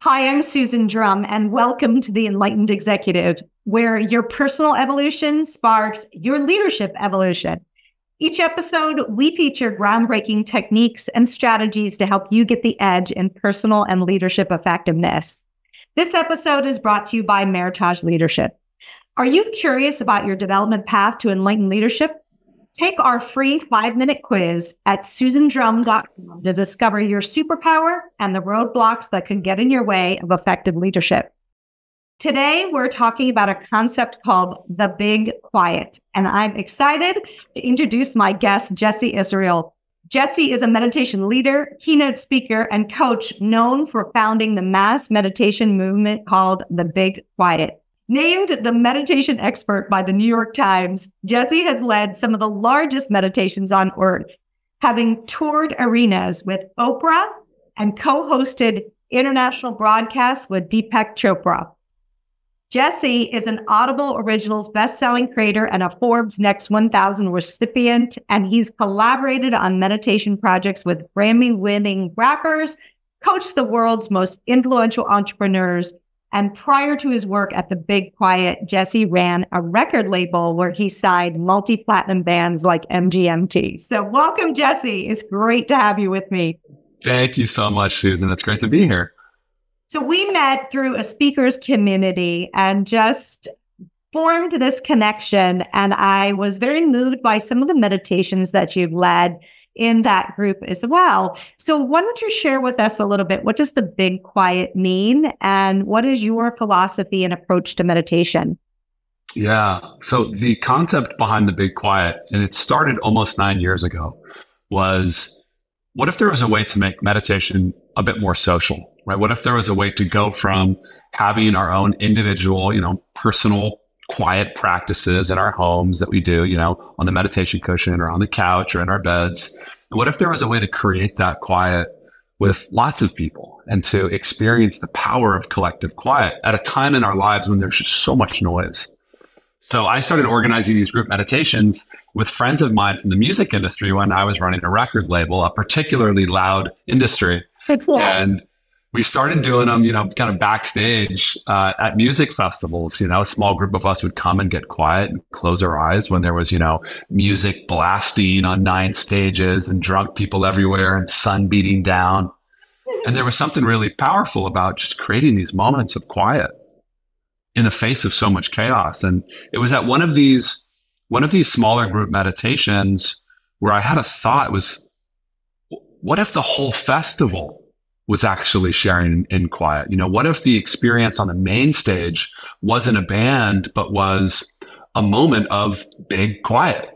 Hi, I'm Susan Drum, and welcome to the Enlightened Executive, where your personal evolution sparks your leadership evolution. Each episode, we feature groundbreaking techniques and strategies to help you get the edge in personal and leadership effectiveness. This episode is brought to you by Meritage Leadership. Are you curious about your development path to enlightened leadership? Take our free 5-minute quiz at susandrum.com to discover your superpower and the roadblocks that could get in your way of effective leadership. Today, we're talking about a concept called the Big Quiet, and I'm excited to introduce my guest, Jesse Israel. Jesse is a meditation leader, keynote speaker, and coach known for founding the mass meditation movement called the Big Quiet. Named the meditation expert by the New York Times, Jesse has led some of the largest meditations on earth, having toured arenas with Oprah and co-hosted international broadcasts with Deepak Chopra. Jesse is an Audible Originals best-selling creator and a Forbes Next 1000 recipient, and he's collaborated on meditation projects with Grammy-winning rappers, coached the world's most influential entrepreneurs, and prior to his work at the Big Quiet, Jesse ran a record label where he signed multi-platinum bands like MGMT. So welcome, Jesse. It's great to have you with me. Thank you so much, Susan. It's great to be here. So we met through a speakers community and just formed this connection. And I was very moved by some of the meditations that you've led in that group as well. So why don't you share with us a little bit, what does the Big Quiet mean? And what is your philosophy and approach to meditation? Yeah. So the concept behind the Big Quiet, and it started almost 9 years ago, was what if there was a way to make meditation a bit more social, right? What if there was a way to go from having our own individual, personal quiet practices in our homes that we do, on the meditation cushion or on the couch or in our beds. And what if there was a way to create that quiet with lots of people and to experience the power of collective quiet at a time in our lives when there's just so much noise? So I started organizing these group meditations with friends of mine from the music industry when I was running a record label, a particularly loud industry. Cool. And we started doing them, kind of backstage at music festivals. A small group of us would come and get quiet and close our eyes when there was, music blasting on 9 stages and drunk people everywhere and sun beating down. And there was something really powerful about just creating these moments of quiet in the face of so much chaos. And it was at one of these smaller group meditations where I had a thought was, what if the whole festival was actually sharing in quiet? What if the experience on the main stage wasn't a band, but was a moment of big quiet?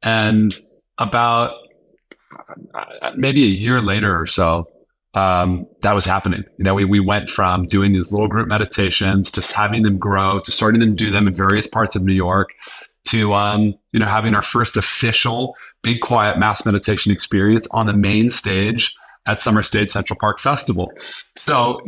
And about maybe a year later or so, that was happening. We went from doing these little group meditations to having them grow, to starting to do them in various parts of New York, to having our first official Big Quiet mass meditation experience on the main stage at Summer Stage Central Park Festival. So,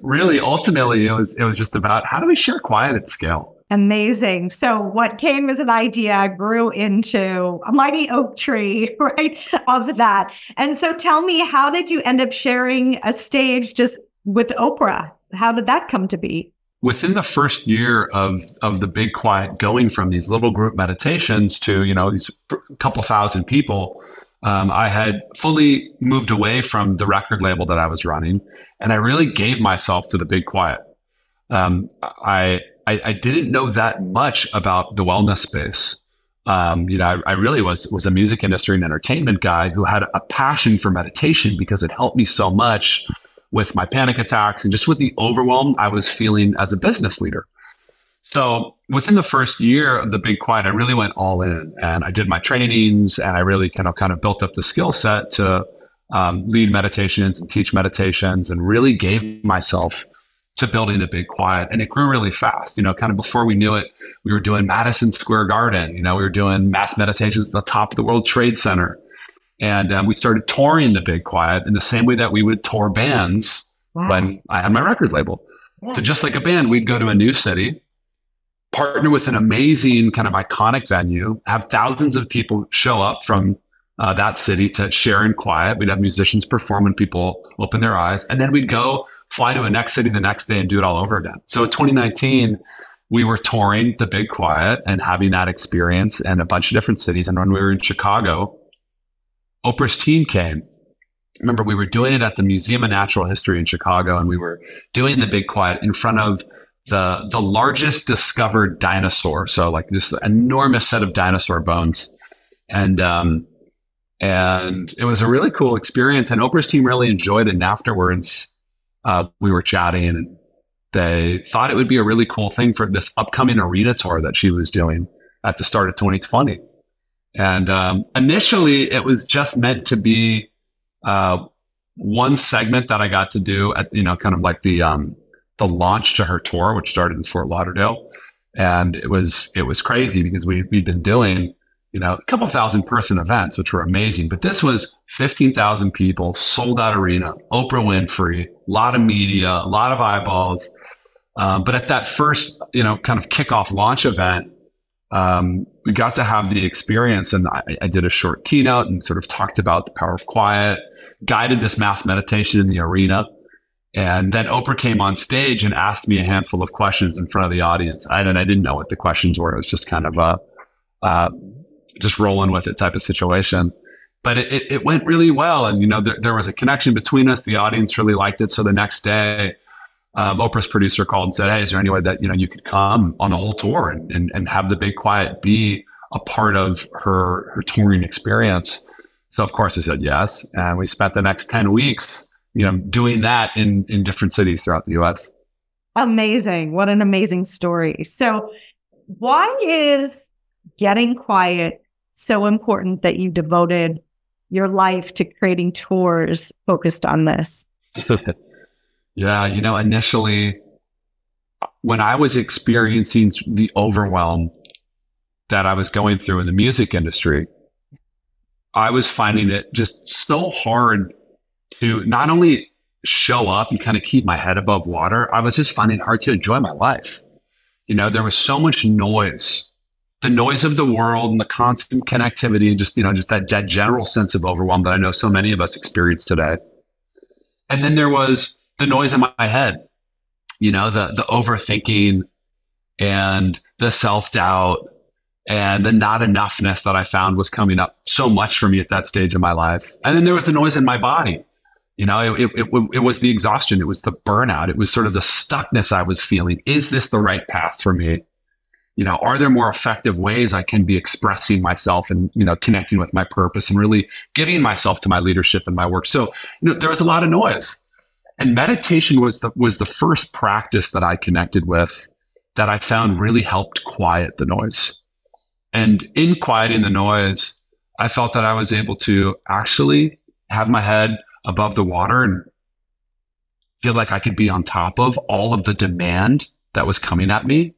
really, ultimately, it was just about how do we share quiet at scale? Amazing. So what came as an idea grew into a mighty oak tree, right? Of that. And so tell me, how did you end up sharing a stage just with Oprah? How did that come to be? Within the first year of the Big Quiet, going from these little group meditations to, these couple thousand people, I had fully moved away from the record label that I was running, and I really gave myself to the Big Quiet. I didn't know that much about the wellness space. I really was a music industry and entertainment guy who had a passion for meditation because it helped me so much with my panic attacks and just with the overwhelm I was feeling as a business leader. So within the first year of the Big Quiet, I really went all in, and I did my trainings, and I really kind of built up the skill set to lead meditations and teach meditations, and really gave myself to building the Big Quiet. And it grew really fast. Kind of before we knew it, we were doing Madison Square Garden. We were doing mass meditations at the top of the World Trade Center. And we started touring the Big Quiet in the same way that we would tour bands when I had my record label. Yeah. So just like a band, we'd go to a new city, partner with an amazing kind of iconic venue, have thousands of people show up from that city to share in quiet. We'd have musicians perform when people open their eyes. And then we'd go fly to a next city the next day and do it all over again. So in 2019, we were touring the Big Quiet and having that experience in a bunch of different cities. And when we were in Chicago, Oprah's team came. Remember, we were doing it at the Museum of Natural History in Chicago, and we were doing the Big Quiet in front of the largest discovered dinosaur. So like this enormous set of dinosaur bones. And it was a really cool experience. And Oprah's team really enjoyed it. And afterwards, we were chatting, and they thought it would be a really cool thing for this upcoming arena tour that she was doing at the start of 2020. And initially, it was just meant to be one segment that I got to do at, kind of like the launch to her tour, which started in Fort Lauderdale. And it was crazy because we'd been doing, a couple thousand person events, which were amazing. But this was 15,000 people, sold out arena, Oprah Winfrey, a lot of media, a lot of eyeballs. But at that first, kind of kickoff launch event, we got to have the experience, and I did a short keynote and sort of talked about the power of quiet, guided this mass meditation in the arena. And then Oprah came on stage and asked me a handful of questions in front of the audience. I didn't know what the questions were. It was just kind of just rolling with it type of situation. But it went really well. And, there was a connection between us. The audience really liked it. So the next day, Oprah's producer called and said, "Hey, is there any way that, you could come on the whole tour and have the Big Quiet be a part of her touring experience?" So of course I said yes. And we spent the next 10 weeks, doing that in different cities throughout the US. Amazing. What an amazing story. So why is getting quiet so important that you devoted your life to creating tours focused on this? Yeah, initially when I was experiencing the overwhelm that I was going through in the music industry, I was finding it just so hard to not only show up and kind of keep my head above water, I was just finding it hard to enjoy my life. There was so much noise, the noise of the world and the constant connectivity, and just that general sense of overwhelm that I know so many of us experience today. And then there was the noise in my head, the overthinking and the self-doubt and the not enoughness that I found was coming up so much for me at that stage of my life. And then there was the noise in my body. It was the exhaustion. It was the burnout. It was sort of the stuckness I was feeling. Is this the right path for me? Are there more effective ways I can be expressing myself and, connecting with my purpose and really giving myself to my leadership and my work? So, there was a lot of noise. And meditation was the first practice that I connected with that I found really helped quiet the noise. And in quieting the noise, I felt that I was able to actually have my head above the water and feel like I could be on top of all of the demand that was coming at me.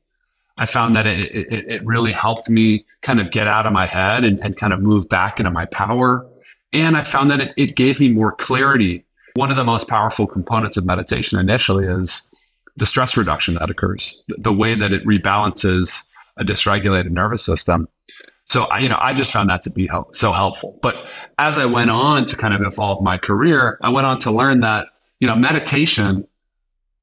I found that it really helped me kind of get out of my head and kind of move back into my power. And I found that it gave me more clarity. One of the most powerful components of meditation initially is the stress reduction that occurs, the way that it rebalances a dysregulated nervous system. So I just found that to be so helpful. But as I went on to kind of evolve my career, I went on to learn that, meditation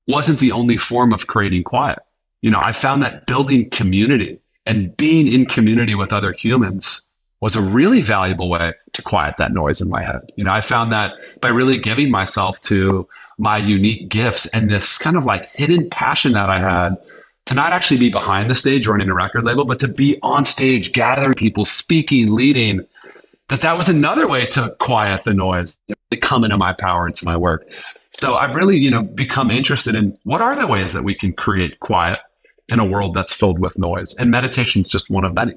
wasn't the only form of creating quiet. I found that building community and being in community with other humans was a really valuable way to quiet that noise in my head. I found that by really giving myself to my unique gifts and this kind of like hidden passion that I had to not actually be behind the stage running a record label, but to be on stage, gathering people, speaking, leading, that was another way to quiet the noise, to come into my power, into my work. So I've really, become interested in what are the ways that we can create quiet in a world that's filled with noise. And meditation is just one of many.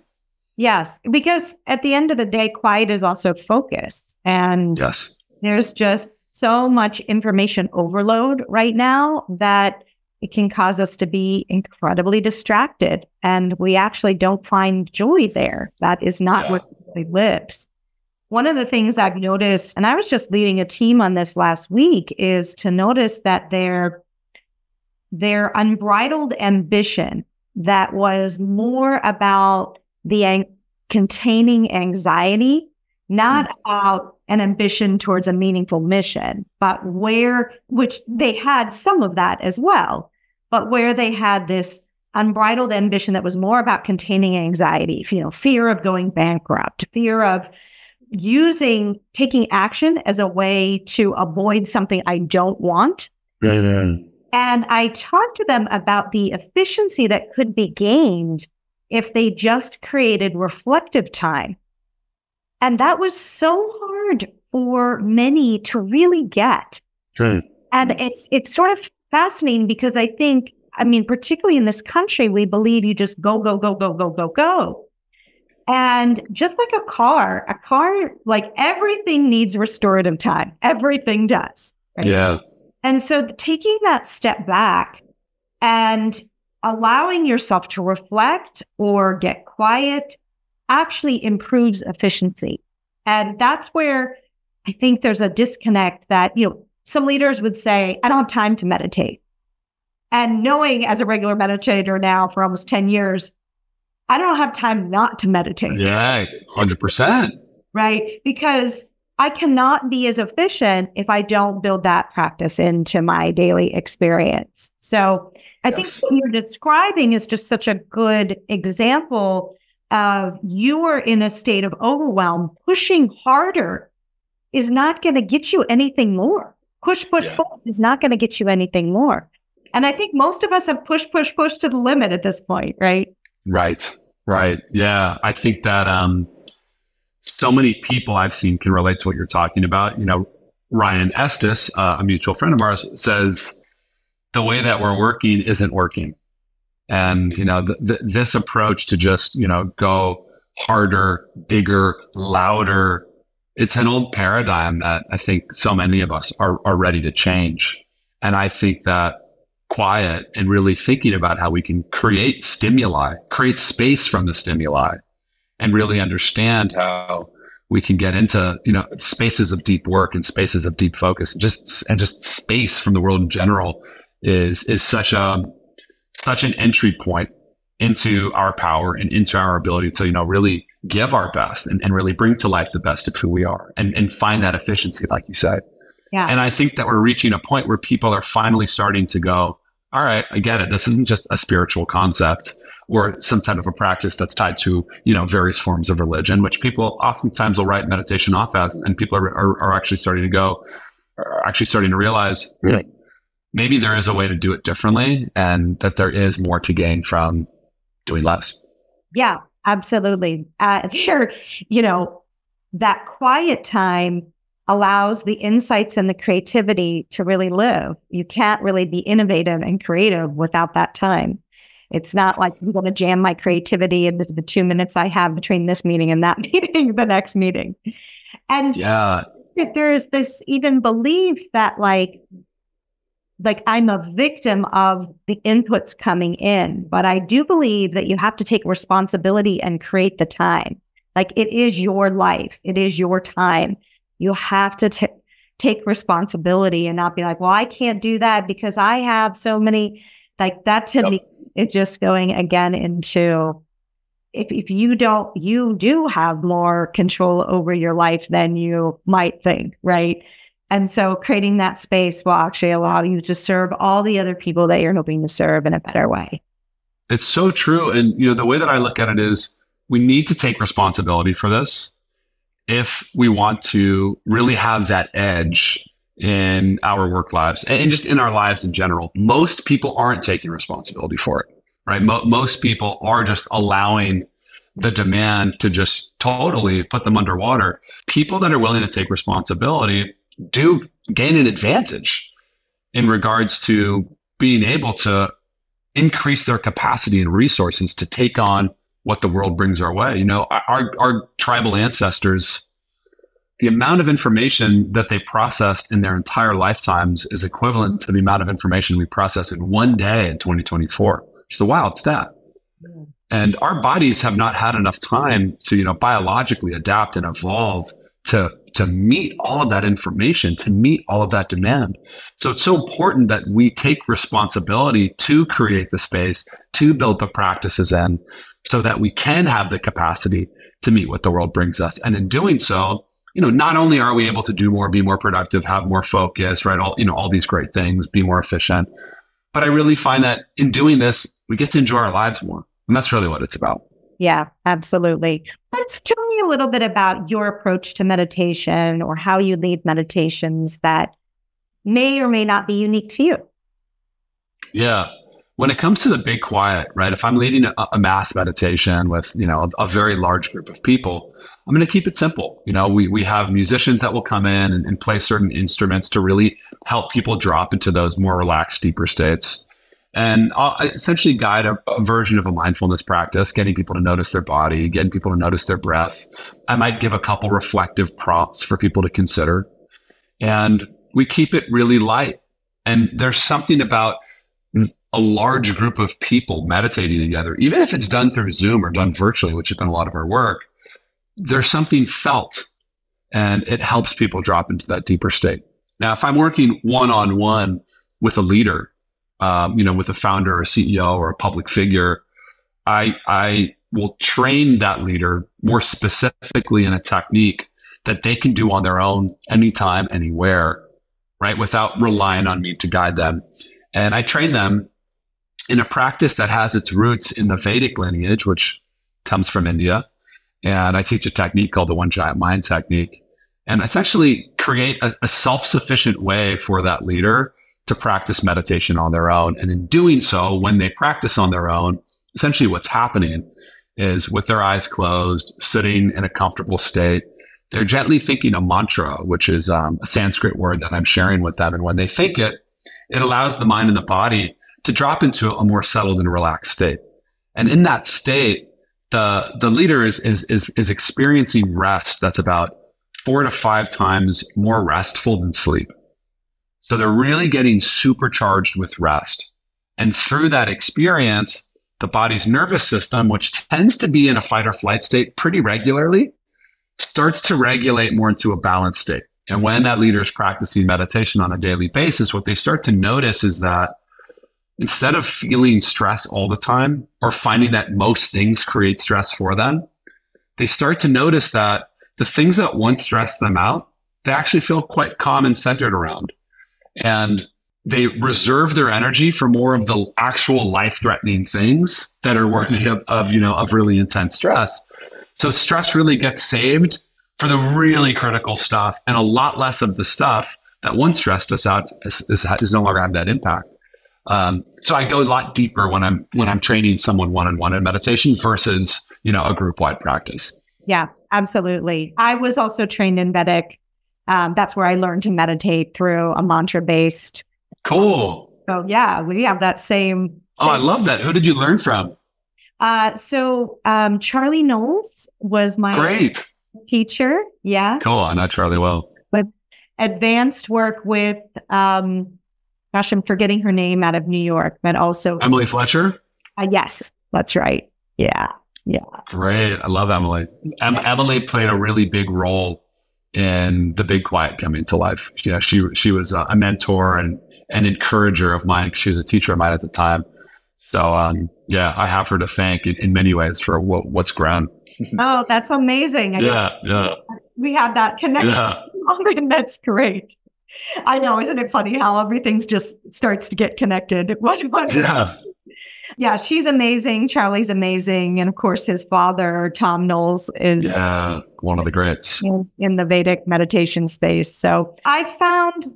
Yes, because at the end of the day, quiet is also focus. And yes, there's just so much information overload right now that it can cause us to be incredibly distracted. And we actually don't find joy there. That is not what really lives. One of the things I've noticed, and I was just leading a team on this last week, is to notice that their unbridled ambition that was more about the containing anxiety not about an ambition towards a meaningful mission, but which they had some of that as well, but where they had this unbridled ambition that was more about containing anxiety, fear of going bankrupt, fear of taking action as a way to avoid something I don't want. Mm-hmm. And I talked to them about the efficiency that could be gained if they just created reflective time. And that was so hard for many to really get. Right. And it's sort of fascinating because I think, particularly in this country, we believe you just go, go, go, go, go, go, go. And just like a car, like everything needs restorative time. Everything does. Right? Yeah. And so taking that step back and allowing yourself to reflect or get quiet actually improves efficiency. And that's where I think there's a disconnect that, some leaders would say, I don't have time to meditate. And knowing as a regular meditator now for almost 10 years, I don't have time not to meditate. Yeah, 100%. Right? Because I cannot be as efficient if I don't build that practice into my daily experience. So I think what you're describing is just such a good example of you are in a state of overwhelm. Pushing harder is not going to get you anything more. Push is not going to get you anything more. And I think most of us have push to the limit at this point, right? Right. Yeah. I think that so many people I've seen can relate to what you're talking about. Ryan Estes, a mutual friend of ours, says the way that we're working isn't working. And, this approach to just, go harder, bigger, louder, it's an old paradigm that I think so many of us are ready to change. And I think that quiet and really thinking about how we can create space from the stimuli and really understand how we can get into, spaces of deep work and spaces of deep focus, and just space from the world in general is such an entry point into our power and into our ability to, really give our best and really bring to life the best of who we are and find that efficiency, like you said. Yeah. And I think that we're reaching a point where people are finally starting to go, all right, I get it. This isn't just a spiritual concept or some type of a practice that's tied to, various forms of religion, which people oftentimes will write meditation off as, and people are actually starting to realize maybe there is a way to do it differently and that there is more to gain from doing less. Yeah, absolutely. Sure. That quiet time allows the insights and the creativity to really live. You can't really be innovative and creative without that time. It's not like I'm going to jam my creativity into the 2 minutes I have between this meeting and that meeting, the next meeting. And there's this even belief that like I'm a victim of the inputs coming in, but I do believe that you have to take responsibility and create the time. Like it is your life. It is your time. You have to take responsibility and not be like, well, I can't do that because I have so many, like that to me, it's just going again into, if you do have more control over your life than you might think, right? And so creating that space will actually allow you to serve all the other people that you're hoping to serve in a better way. It's so true. And, the way that I look at it is we need to take responsibility for this if we want to really have that edge in our work lives and just in our lives in general. Most people aren't taking responsibility for it, right? Most people are just allowing the demand to just totally put them underwater. People that are willing to take responsibility do gain an advantage in regards to being able to increase their capacity and resources to take on what the world brings our way. Our tribal ancestors, the amount of information that they processed in their entire lifetimes is equivalent to the amount of information we process in one day in 2024. It's a wild stat. Yeah. And our bodies have not had enough time to, biologically adapt and evolve to to meet all of that information, to meet all of that demand. So it's so important that we take responsibility to create the space, to build the practices in, so that we can have the capacity to meet what the world brings us. And in doing so, not only are we able to do more, be more productive, have more focus, right? All these great things, be more efficient. But I really find that in doing this, we get to enjoy our lives more. And that's really what it's about. Yeah, absolutely. Let's tell me a little bit about your approach to meditation or how you lead meditations that may or may not be unique to you. Yeah. When it comes to the big quiet, right? If I'm leading a mass meditation with, a very large group of people, I'm going to keep it simple. We have musicians that will come in and play certain instruments to really help people drop into those more relaxed, deeper states. And I'll essentially guide a version of a mindfulness practice, getting people to notice their body, getting people to notice their breath. I might give a couple reflective prompts for people to consider. And we keep it really light. And there's something about a large group of people meditating together, even if it's done through Zoom or done virtually, which has been a lot of our work, there's something felt, and it helps people drop into that deeper state. Now, if I'm working one-on-one with a leader, with a founder or a CEO or a public figure, I will train that leader more specifically in a technique that they can do on their own, anytime, anywhere, right? Without relying on me to guide them. And I train them in a practice that has its roots in the Vedic lineage, which comes from India. And I teach a technique called the One Giant Mind technique, and essentially create a self-sufficient way for that leader to practice meditation on their own. And in doing so, when they practice on their own, essentially what's happening is, with their eyes closed, sitting in a comfortable state, they're gently thinking a mantra, which is a Sanskrit word that I'm sharing with them. And when they think it, it allows the mind and the body to drop into a more settled and relaxed state. And in that state, the leader is experiencing rest that's about 4 to 5 times more restful than sleep. So they're really getting supercharged with rest. And through that experience, the body's nervous system, which tends to be in a fight or flight state pretty regularly, starts to regulate more into a balanced state. And when that leader is practicing meditation on a daily basis, what they start to notice is that instead of feeling stress all the time, or finding that most things create stress for them, they start to notice that the things that once stressed them out, they actually feel quite calm and centered around. And they reserve their energy for more of the actual life-threatening things that are worthy of really intense stress. So stress really gets saved for the really critical stuff, and a lot less of the stuff that once stressed us out is no longer having that impact. So I go a lot deeper when I'm training someone one-on-one in meditation versus, a group-wide practice. Yeah, absolutely. I was also trained in Vedic. That's where I learned to meditate, through a mantra-based. Cool. So yeah, we have that same. Oh, I love that. Who did you learn from? Charlie Knowles was my great teacher. Yeah. Cool. I know Charlie well. But advanced work with, I'm forgetting her name, out of New York, but also Emily Fletcher. Yes, that's right. Yeah. Yeah. Great. I love Emily. Emily played a really big role in the big quiet coming to life. She was a mentor and an encourager of mine. She was a teacher of mine at the time. So, I have her to thank in many ways for what's grown. Oh, that's amazing. Yeah. We have that connection. Yeah. And that's great. I know. Isn't it funny how everything's just starts to get connected? Yeah. Yeah, she's amazing. Charlie's amazing. And of course, his father, Tom Knowles, is one of the greats in the Vedic meditation space. So I found,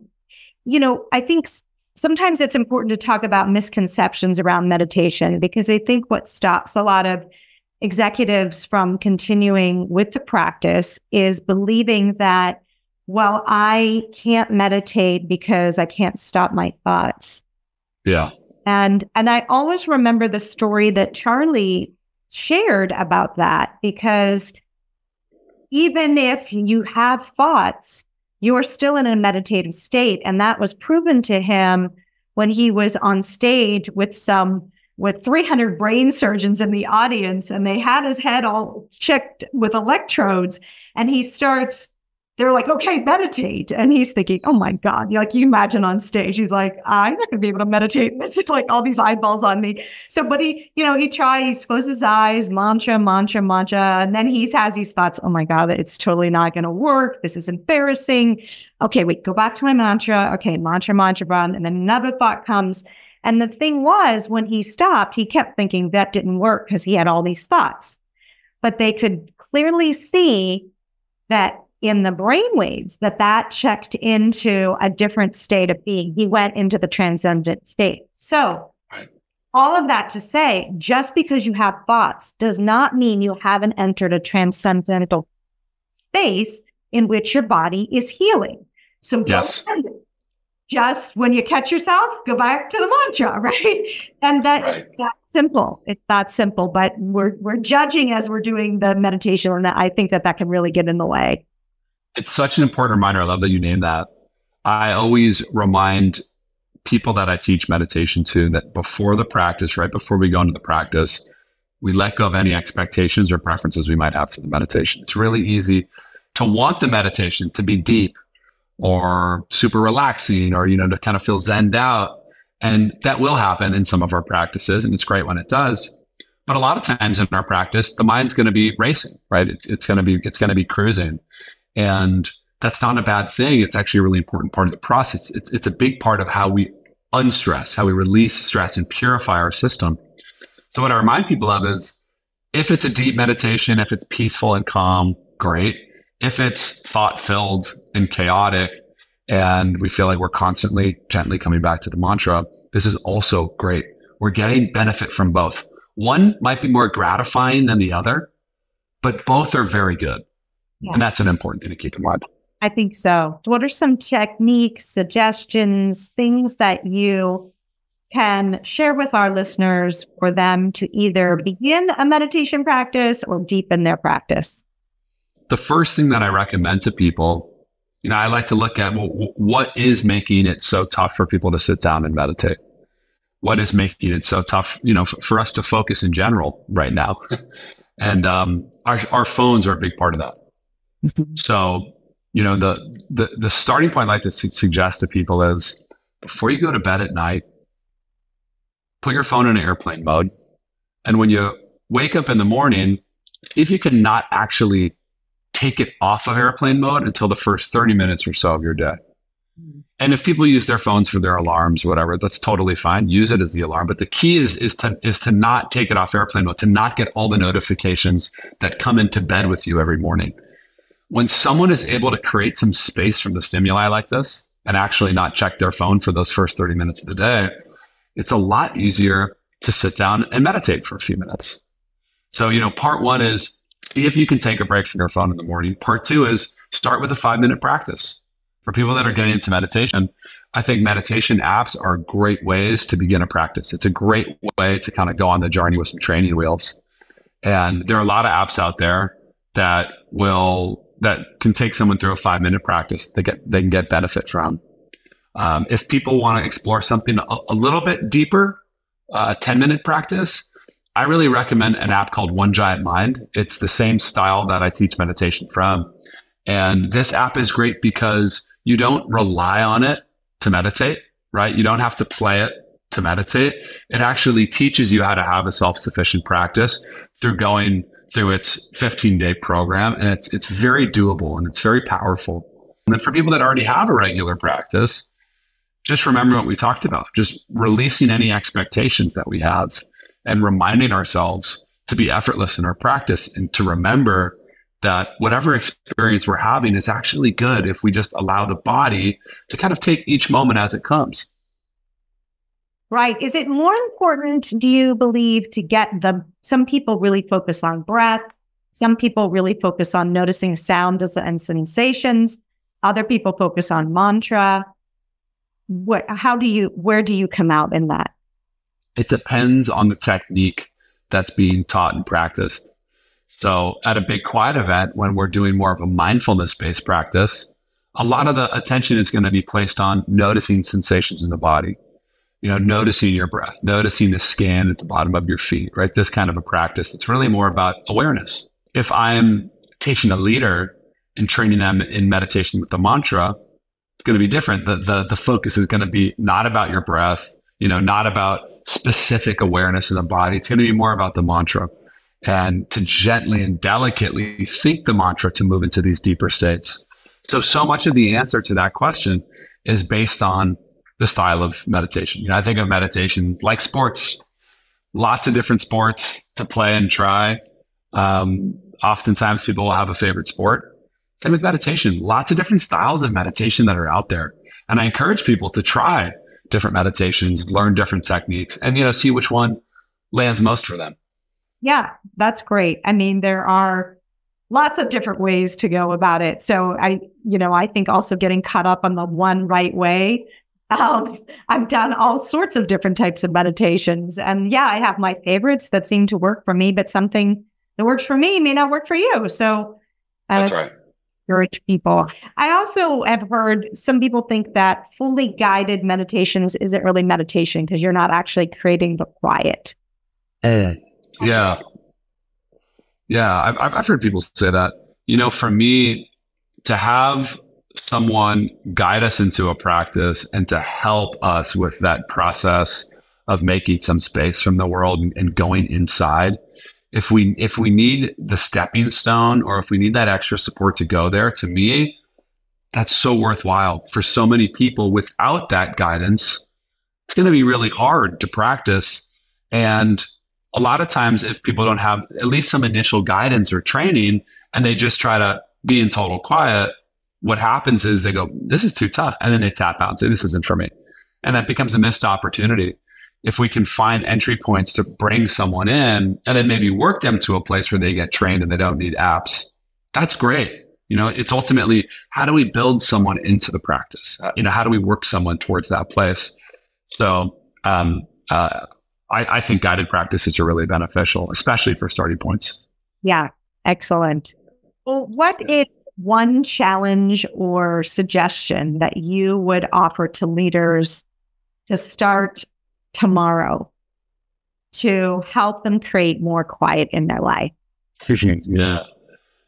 I think sometimes it's important to talk about misconceptions around meditation, because I think what stops a lot of executives from continuing with the practice is believing that, well, I can't meditate because I can't stop my thoughts. Yeah. And I always remember the story that Charlie shared about that, because even if you have thoughts, you're still in a meditative state. And that was proven to him when he was on stage with 300 brain surgeons in the audience, and they had his head all checked with electrodes, and he starts they're like, okay, meditate. And he's thinking, oh my God, like you imagine on stage, he's like, I'm not going to be able to meditate. This is like all these eyeballs on me. So, but he closes his eyes, mantra, mantra, mantra. And then he has these thoughts, oh my God, it's totally not going to work. This is embarrassing. Okay, wait, go back to my mantra. Okay, mantra, mantra, run. And then another thought comes. And the thing was, when he stopped, he kept thinking that didn't work because he had all these thoughts. But they could clearly see that in the brainwaves that checked into a different state of being. He went into the transcendent state. So all of that to say, just because you have thoughts does not mean you haven't entered a transcendental space in which your body is healing. So yes. Just when you catch yourself, go back to the mantra, right? And that's simple. It's that simple, but we're judging as we're doing the meditation, and I think that can really get in the way. It's such an important reminder. I love that you named that. I always remind people that I teach meditation to that before the practice, right before we go into the practice, we let go of any expectations or preferences we might have for the meditation. It's really easy to want the meditation to be deep or super relaxing or, to kind of feel zenned out. And that will happen in some of our practices. And it's great when it does. But a lot of times in our practice, the mind's going to be racing, right? It's going to be cruising. And that's not a bad thing. It's actually a really important part of the process. It's a big part of how we unstress, how we release stress and purify our system. So what I remind people of is, if it's a deep meditation, if it's peaceful and calm, great. If it's thought-filled and chaotic, and we feel like we're constantly gently coming back to the mantra, this is also great. We're getting benefit from both. One might be more gratifying than the other, but both are very good. Yeah. And that's an important thing to keep in mind. I think so. What are some techniques, suggestions, things that you can share with our listeners for them to either begin a meditation practice or deepen their practice? The first thing that I recommend to people, I like to look at what is making it so tough for people to sit down and meditate. What is making it so tough, for us to focus in general right now? And our phones are a big part of that. So, the starting point I like to suggest to people is, before you go to bed at night, put your phone in airplane mode. And when you wake up in the morning, if you can not actually take it off of airplane mode until the first 30 minutes or so of your day. And if people use their phones for their alarms or whatever, that's totally fine. Use it as the alarm. But the key is to not take it off airplane mode, to not get all the notifications that come into bed with you every morning. When someone is able to create some space from the stimuli like this and actually not check their phone for those first 30 minutes of the day, it's a lot easier to sit down and meditate for a few minutes. So, part one is see if you can take a break from your phone in the morning. Part two is start with a 5-minute practice. For people that are getting into meditation, I think meditation apps are great ways to begin a practice. It's a great way to kind of go on the journey with some training wheels. And there are a lot of apps out there that can take someone through a 5-minute practice they can get benefit from. If people want to explore something a little bit deeper, a 10-minute practice, I really recommend an app called One Giant Mind. It's the same style that I teach meditation from. And this app is great because you don't rely on it to meditate, right? You don't have to play it to meditate. It actually teaches you how to have a self-sufficient practice through going through its 15-day program. And it's very doable and it's very powerful. And then for people that already have a regular practice, just remember what we talked about, just releasing any expectations that we have and reminding ourselves to be effortless in our practice and to remember that whatever experience we're having is actually good if we just allow the body to kind of take each moment as it comes. Right. Is it more important, do you believe, to get some people really focus on breath. Some people really focus on noticing sounds and sensations. Other people focus on mantra. Where do you come out in that? It depends on the technique that's being taught and practiced. So at a big quiet event, when we're doing more of a mindfulness-based practice, a lot of the attention is going to be placed on noticing sensations in the body, noticing your breath, noticing the scan at the bottom of your feet, right? This kind of a practice. It's really more about awareness. If I'm teaching a leader and training them in meditation with the mantra, it's going to be different. The focus is going to be not about your breath, not about specific awareness in the body. It's going to be more about the mantra, and to gently and delicately think the mantra to move into these deeper states. So much of the answer to that question is based on the style of meditation. I think of meditation like sports, lots of different sports to play and try. Oftentimes people will have a favorite sport. Same with meditation, lots of different styles of meditation that are out there. And I encourage people to try different meditations, learn different techniques, and, see which one lands most for them. Yeah, that's great. I mean, there are lots of different ways to go about it. So I think also getting caught up on the one right way. I've done all sorts of different types of meditations. And yeah, I have my favorites that seem to work for me, but something that works for me may not work for you. So that's right. Encourage people. I also have heard some people think that fully guided meditations isn't really meditation because you're not actually creating the quiet. Yeah. I've heard people say that. For me, to have someone guide us into a practice and to help us with that process of making some space from the world and going inside, if we need the stepping stone, or if we need that extra support to go there, to me, that's so worthwhile. For so many people, without that guidance, it's going to be really hard to practice. And a lot of times, if people don't have at least some initial guidance or training, and they just try to be in total quiet, what happens is they go, this is too tough. And then they tap out and say, this isn't for me. And that becomes a missed opportunity. If we can find entry points to bring someone in and then maybe work them to a place where they get trained and they don't need apps, that's great. It's ultimately, how do we build someone into the practice? How do we work someone towards that place? So I think guided practices are really beneficial, especially for starting points. Yeah, excellent. Well, what is one challenge or suggestion that you would offer to leaders to start tomorrow to help them create more quiet in their life?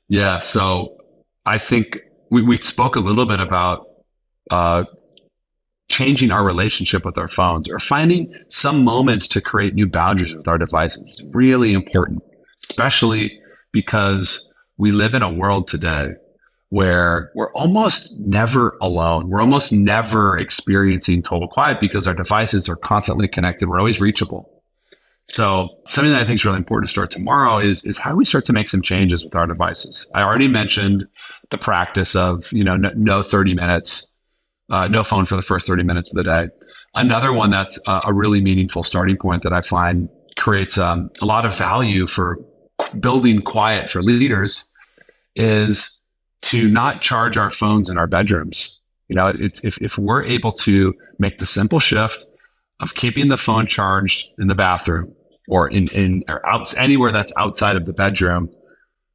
Yeah. So I think we spoke a little bit about changing our relationship with our phones, or finding some moments to create new boundaries with our devices. It's really important, especially because we live in a world today where we're almost never alone. We're almost never experiencing total quiet because our devices are constantly connected. We're always reachable. So something that I think is really important to start tomorrow is how we start to make some changes with our devices. I already mentioned the practice of, no 30 minutes, no phone for the first 30 minutes of the day. Another one that's a really meaningful starting point that I find creates a lot of value for building quiet for leaders is to not charge our phones in our bedrooms. If we're able to make the simple shift of keeping the phone charged in the bathroom or anywhere that's outside of the bedroom,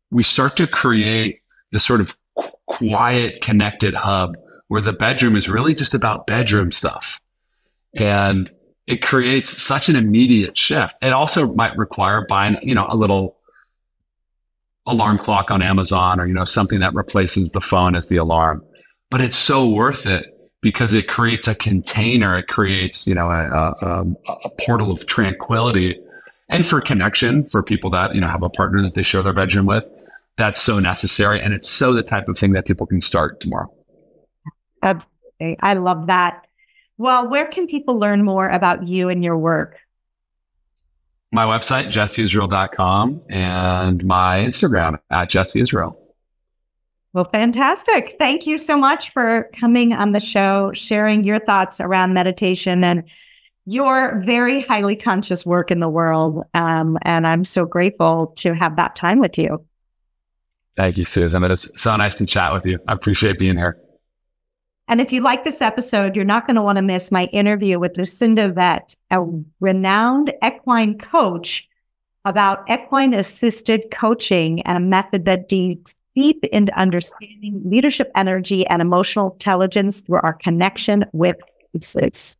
we start to create this sort of quiet, connected hub where the bedroom is really just about bedroom stuff. And it creates such an immediate shift. It also might require buying, a little alarm clock on Amazon, or, something that replaces the phone as the alarm. But it's so worth it because it creates a container. It creates, a portal of tranquility and for connection for people that, have a partner that they share their bedroom with. That's so necessary. And it's so the type of thing that people can start tomorrow. Absolutely. I love that. Well, where can people learn more about you and your work? My website, jesseisrael.com, and my Instagram @jesseisrael. Well, fantastic. Thank you so much for coming on the show, sharing your thoughts around meditation and your very highly conscious work in the world. And I'm so grateful to have that time with you. Thank you, Susan. It is so nice to chat with you. I appreciate being here. And if you like this episode, you're not going to want to miss my interview with Lucinda Vett, a renowned equine coach, about equine-assisted coaching and a method that digs deep into understanding leadership energy and emotional intelligence through our connection with horses.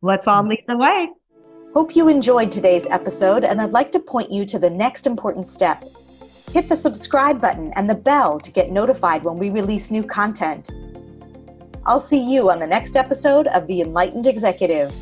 Let's all lead the way. Hope you enjoyed today's episode, and I'd like to point you to the next important step. Hit the subscribe button and the bell to get notified when we release new content. I'll see you on the next episode of The Enlightened Executive.